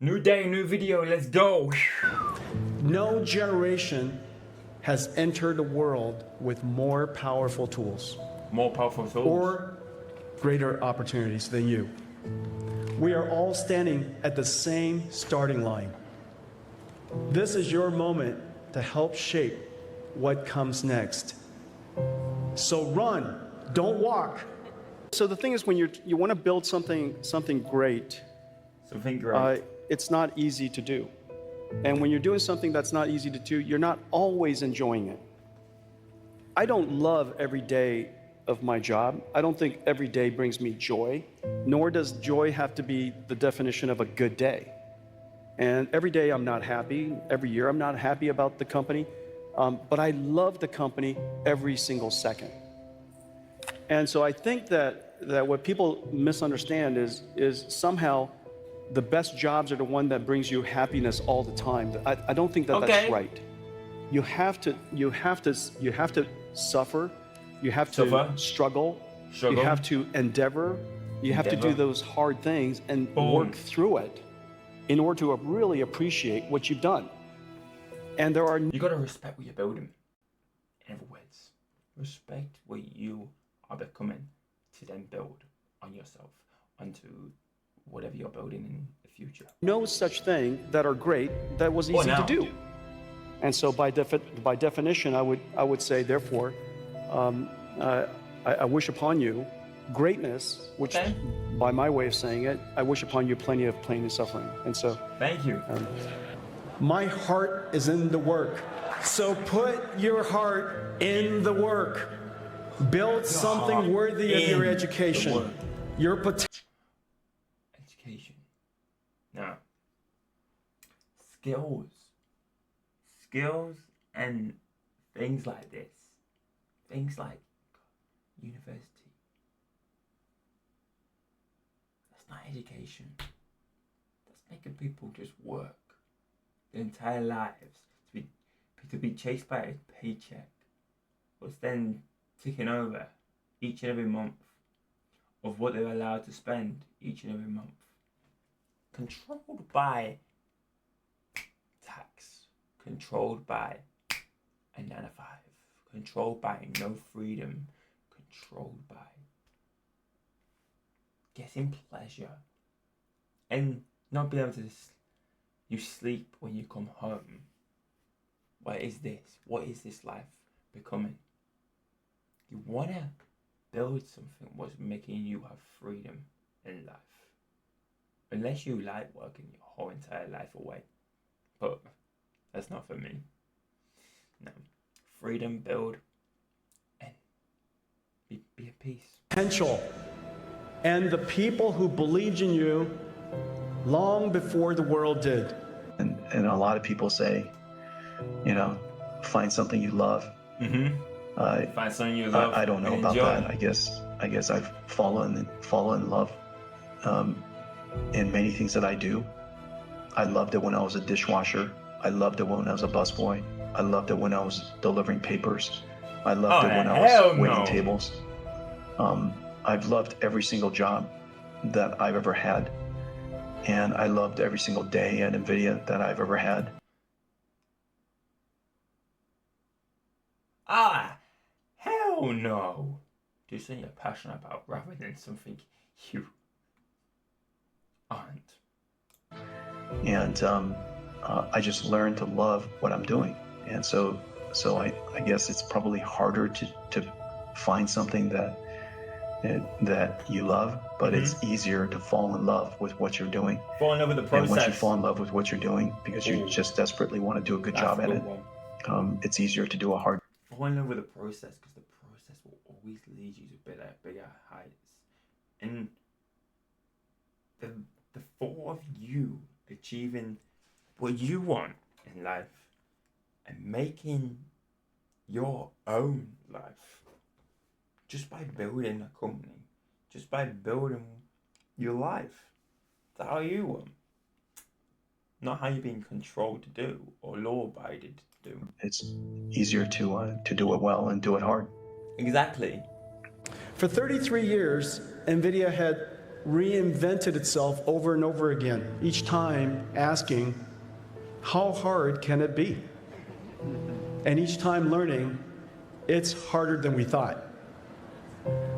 New day, new video, let's go. No generation has entered the world with more powerful tools More powerful tools. or greater opportunities than you. We are all standing at the same starting line. This is your moment to help shape what comes next. So run, don't walk. So the thing is, when you want to build something great, Something great. it's not easy to do. And when you're doing something that's not easy to do, you're not always enjoying it. I don't love every day of my job. I don't think every day brings me joy, nor does joy have to be the definition of a good day. And every day I'm not happy. Every year I'm not happy about the company. But I love the company every single second. And so I think that what people misunderstand is somehow the best jobs are the one that brings you happiness all the time. I don't think that that's right. You have to suffer. You have to struggle. You have to endeavor. You have to do those hard things and work through it in order to really appreciate what you've done. And there are... You got to respect what you're building. In other words, respect what you are becoming to then build on yourself, onto whatever you're building in the future. No such thing that are great that was easy to do. And so by definition, I would say, therefore, I wish upon you greatness, which by my way of saying it, I wish upon you plenty of pain and suffering. And so... Thank you. My heart is in the work. So put your heart in the work. Build something worthy of your education. Your potential. Education. Now, skills and things like this, things like university, that's not education. That's making people just work their entire lives to be chased by a paycheck, what's then ticking over each and every month of what they're allowed to spend each and every month, controlled by tax, controlled by a 9 to 5, controlled by no freedom, controlled by getting pleasure and not be able to you sleep when you come home. What is this? What is this life becoming? You want to build something what's making you have freedom in life. Unless you like working your whole entire life away. But that's not for me. No. Freedom, build, and be at peace. Potential. And the people who believed in you long before the world did. And a lot of people say, you know, find something you love. Find something you love. I don't know about that. I guess I've fallen in love in many things that I do. I loved it when I was a dishwasher. I loved it when I was a busboy. I loved it when I was delivering papers. I loved it when I was waiting tables. I've loved every single job that I've ever had. And I loved every single day at NVIDIA that I've ever had. Hell no. Do something you're passionate about rather than something you aren't. And I just learned to love what I'm doing. And so I guess it's probably harder to find something that you love, but it's easier to fall in love with what you're doing. Fall in love with the process. And once you fall in love with what you're doing, because you just desperately want to do a good job at it, it's easier to do a hard. Fall in love with the process, because the process will always lead you to bigger heights. And the thought of you achieving what you want in life and making your own life just by building a company, just by building your life. That's how you want. Not how you're being controlled to do or law-abided to do. It's easier to do it well and do it hard. Exactly. For 33 years, NVIDIA had reinvented itself over and over again, each time asking, how hard can it be? And each time learning, it's harder than we thought.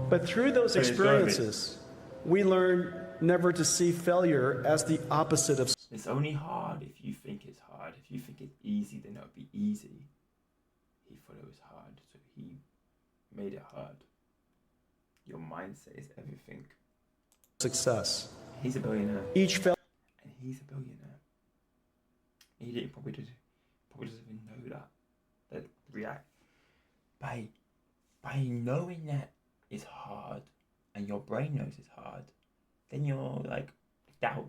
But through those experiences, we learn never to see failure as the opposite of. It's only hard if you think it's hard. If you think it's easy, then it'll be easy. He thought it was hard, so he made it hard. Your mindset is everything. Success. He's a billionaire. Each failure. And he's a billionaire. He probably doesn't even know that. That react by knowing that it's hard, and your brain knows it's hard. Then you're like doubt.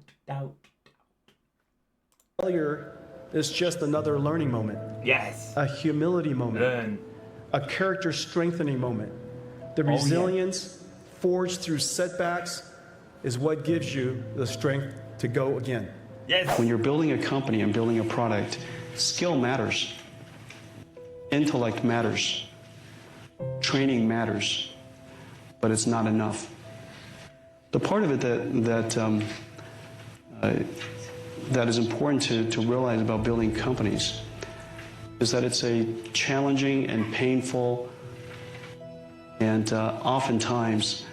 Failure is just another learning moment. Yes. A humility moment. Learn. A character strengthening moment. The resilience forged through setbacks is what gives you the strength to go again. Yes. When you're building a company and building a product, skill matters. Intellect matters. Training matters. But it's not enough. The part of it that is important to realize about building companies is that it's a challenging and painful and oftentimes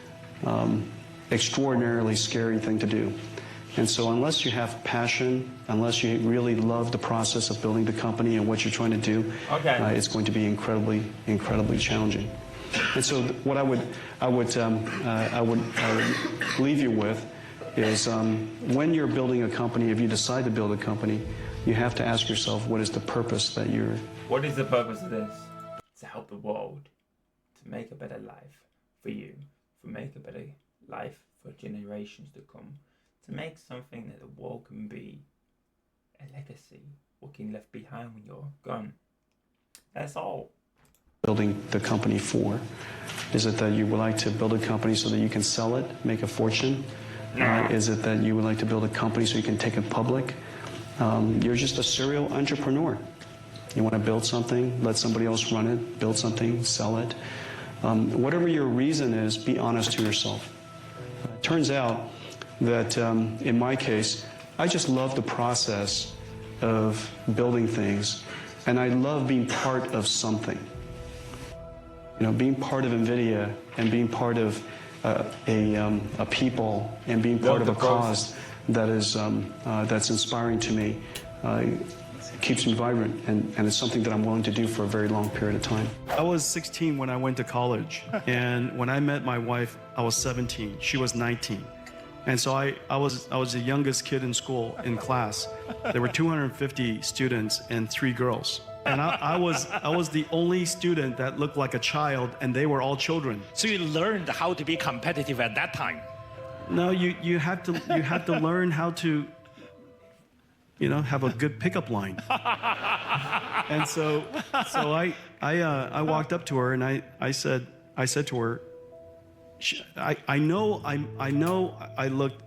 extraordinarily scary thing to do. And so unless you have passion, unless you really love the process of building the company and what you're trying to do, it's going to be incredibly challenging. And so what I would leave you with is when you're building a company, if you decide to build a company, you have to ask yourself, what is the purpose that you're... What is the purpose of this? To help the world, to make a better life for you, to make a better life for generations to come, to make something that the world can be a legacy, what can left behind when you're gone. That's all. Building the company for? Is it that you would like to build a company so that you can sell it, make a fortune? Is it that you would like to build a company so you can take it public? You're just a serial entrepreneur. You want to build something, let somebody else run it, build something, sell it. Whatever your reason is, be honest to yourself. It turns out that in my case, I just love the process of building things, and I love being part of something. You know, being part of NVIDIA and being part of a people and being part of a cause that is that's inspiring to me keeps me vibrant, and it's something that I'm willing to do for a very long period of time. I was 16 when I went to college, and when I met my wife, I was 17. She was 19. And so I was the youngest kid in school, in class. There were 250 students and 3 girls. And I was the only student that looked like a child, and they were all children. So you learned how to be competitive at that time. No, you have to learn how to, you know, have a good pickup line. And so I walked up to her and I said to her, I know I looked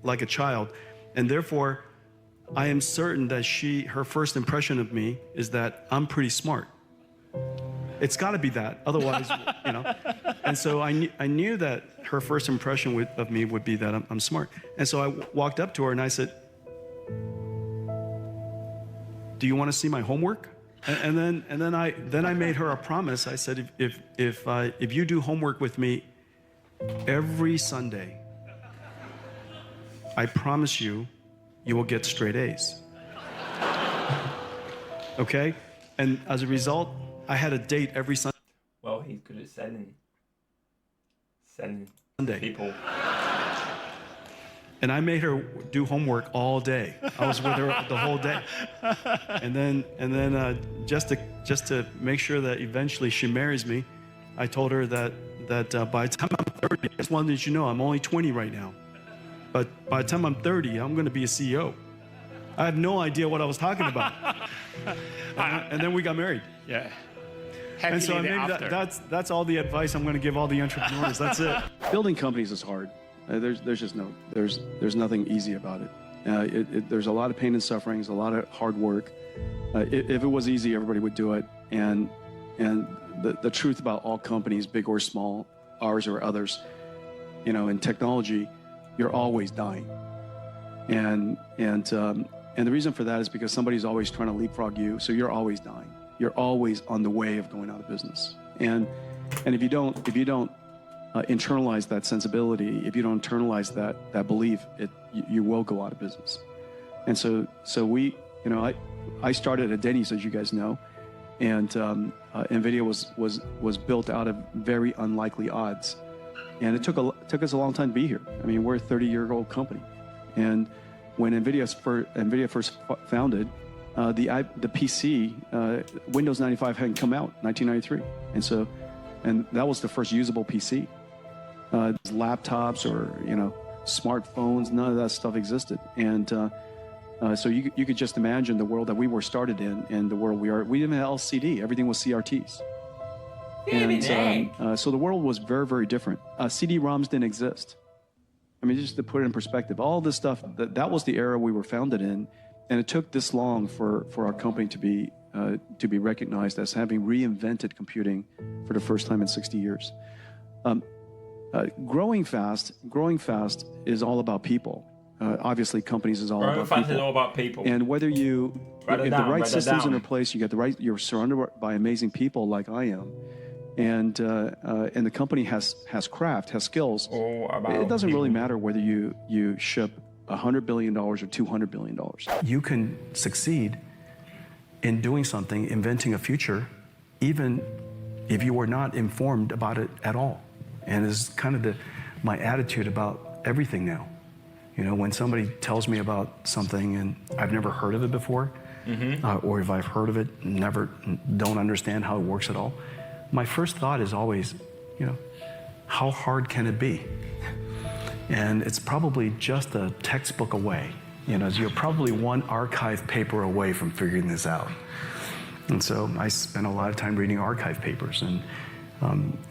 like a child, and therefore I am certain that her first impression of me is that I'm pretty smart. It's got to be that, otherwise, you know. And so I knew that her first impression of me would be that I'm smart. And so I walked up to her and I said, "Do you want to see my homework?" And then I made her a promise. I said, if you do homework with me every Sunday, I promise you will get straight A's. Okay? And as a result, I had a date every Sunday. Well, he's good at selling Sunday. people. And I made her do homework all day. I was with her the whole day. And then just to make sure that eventually she marries me, I told her that by the time I'm 30, I just wanted to let you know I'm only 20 right now. But by the time I'm 30, I'm going to be a CEO. I have no idea what I was talking about. And then we got married. Yeah. And so maybe that's all the advice I'm going to give all the entrepreneurs. That's it. Building companies is hard. There's nothing easy about it. There's a lot of pain and suffering. There's a lot of hard work. If it was easy, everybody would do it. And the truth about all companies, big or small, ours or others, you know, in technology, you're always dying. And the reason for that is because somebody's always trying to leapfrog you, so you're always dying. You're always on the way of going out of business. And if you don't internalize that sensibility, if you don't internalize that belief, you will go out of business. And so we, I started at Denny's, as you guys know, and NVIDIA was built out of very unlikely odds, and it took us a long time to be here. I mean, we're a 30-year-old company, and when NVIDIA first founded, the PC, Windows 95 hadn't come out, 1993, and that was the first usable PC. Laptops or smartphones, none of that stuff existed, and so you could just imagine the world that we were started in and the world we are. We didn't have LCD; everything was CRTs, and so the world was very, very different. CD-ROMs didn't exist. I mean, just to put it in perspective, all this stuff that was the era we were founded in, and it took this long for our company to be recognized as having reinvented computing for the first time in 60 years. Growing fast is all about people. Obviously, companies is all about people. Is all about people. And whether you get the right systems in place, you're surrounded by amazing people like I am, and the company has craft, has skills. It doesn't really matter whether you ship $100 billion or $200 billion. You can succeed in doing something, inventing a future, even if you were not informed about it at all. And it's kind of my attitude about everything now. When somebody tells me about something and I've never heard of it before, or if I've heard of it, don't understand how it works at all, my first thought is always, how hard can it be? And it's probably just a textbook away. You're probably one archive paper away from figuring this out. And so I spent a lot of time reading archive papers, and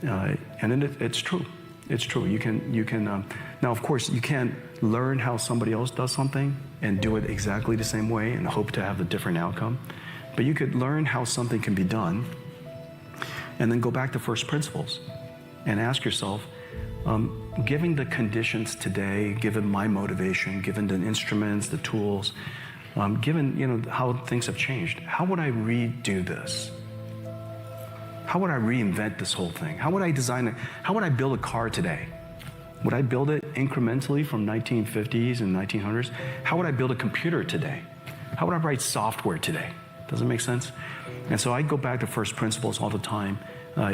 it's true. It's true. You can. Now, of course, you can't learn how somebody else does something and do it exactly the same way and hope to have a different outcome. But you could learn how something can be done, and then go back to first principles, and ask yourself, given the conditions today, given my motivation, given the instruments, the tools, given how things have changed, how would I redo this? How would I reinvent this whole thing? How would I design it? How would I build a car today? Would I build it incrementally from 1950s and 1900s? How would I build a computer today? How would I write software today? Does it make sense? And so I go back to first principles all the time,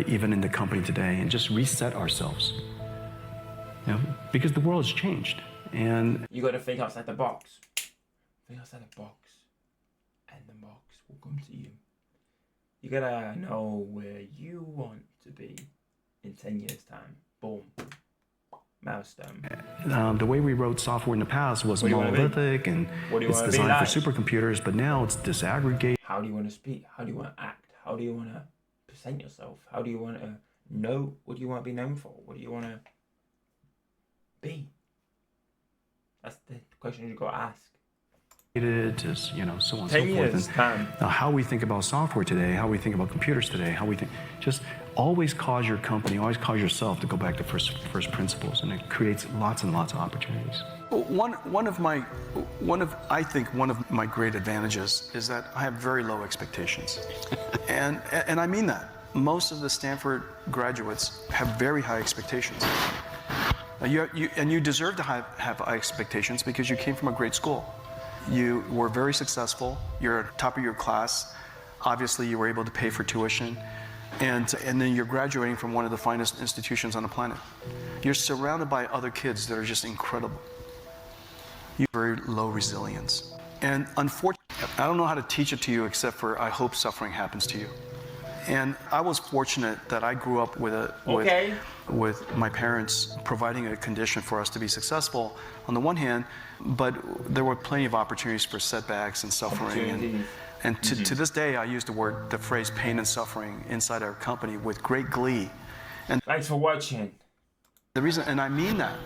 even in the company today, and just reset ourselves. Because the world has changed. And you got to think outside the box. Think outside the box, and the box will come to you. You gotta know where you want to be in 10 years' time. Boom. Milestone. The way we wrote software in the past was monolithic, and it's designed for supercomputers, but now it's disaggregated. How do you want to speak? How do you want to act? How do you want to present yourself? How do you want to know? What do you want to be known for? What do you want to be? That's the question you got to ask. Just, so on and so forth. And how we think about software today, how we think about computers today, how we think, just always cause your company, always cause yourself to go back to first principles, and it creates lots and lots of opportunities. One of my great advantages is that I have very low expectations, and I mean that. Most of the Stanford graduates have very high expectations. You deserve to have high expectations because you came from a great school. You were very successful. You're at top of your class. Obviously, you were able to pay for tuition. And then you're graduating from one of the finest institutions on the planet. You're surrounded by other kids that are just incredible. You have very low resilience. And unfortunately, I don't know how to teach it to you except for I hope suffering happens to you. And I was fortunate that I grew up with my parents providing a condition for us to be successful on the one hand, but there were plenty of opportunities for setbacks and suffering. And to this day, I use the phrase pain and suffering inside our company with great glee. And thanks for watching. The reason, and I mean that,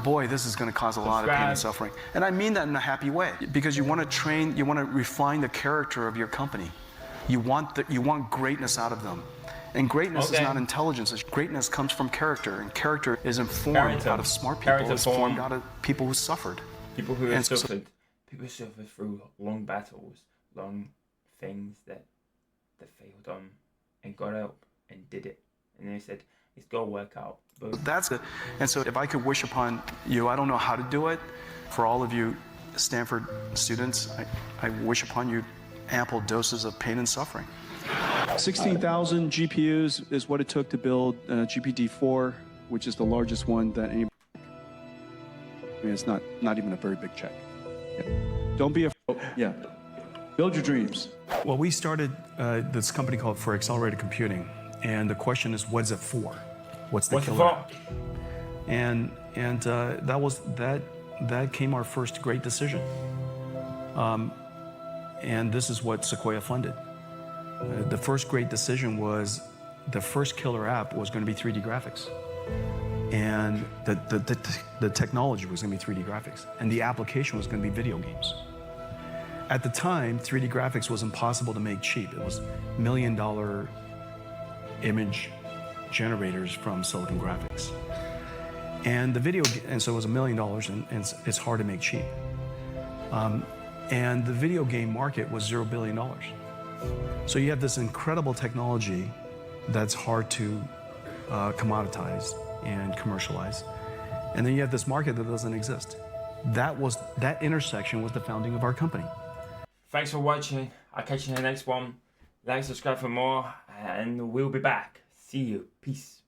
boy, this is going to cause a lot of pain and suffering. And I mean that in a happy way, because you want to refine the character of your company. You want greatness out of them. And greatness is Okay. not intelligence. Greatness comes from character, and character is informed Character. out of smart people. Character It's formed. formed out of people who suffered. People who have And so- suffered. People who suffered through long battles, long things that failed on, and got up and did it. And they said, it's got to work out. But That's it. And so if I could wish upon you, I don't know how to do it. For all of you Stanford students, I wish upon you ample doses of pain and suffering. 16,000 GPUs is what it took to build GPT-4, which is the largest one that any. I mean, it's not even a very big check. Yeah. Don't be afraid. Yeah. Build your dreams. Well, we started this company called for accelerated computing, and the question is, what's it for? What's the what's the killer thought? app? And that came our first great decision. And this is what Sequoia funded. The first great decision was the first killer app was going to be 3D graphics. And the technology was going to be 3D graphics. And the application was going to be video games. At the time, 3D graphics was impossible to make cheap. It was $1 million image generators from Silicon Graphics. And so it was $1 million, and it's hard to make cheap. And the video game market was $0 billion. So you have this incredible technology that's hard to commoditize and commercialize. And then you have this market that doesn't exist. That intersection was the founding of our company. Thanks for watching. I'll catch you in the next one. Like, subscribe for more, and we'll be back. See you. Peace.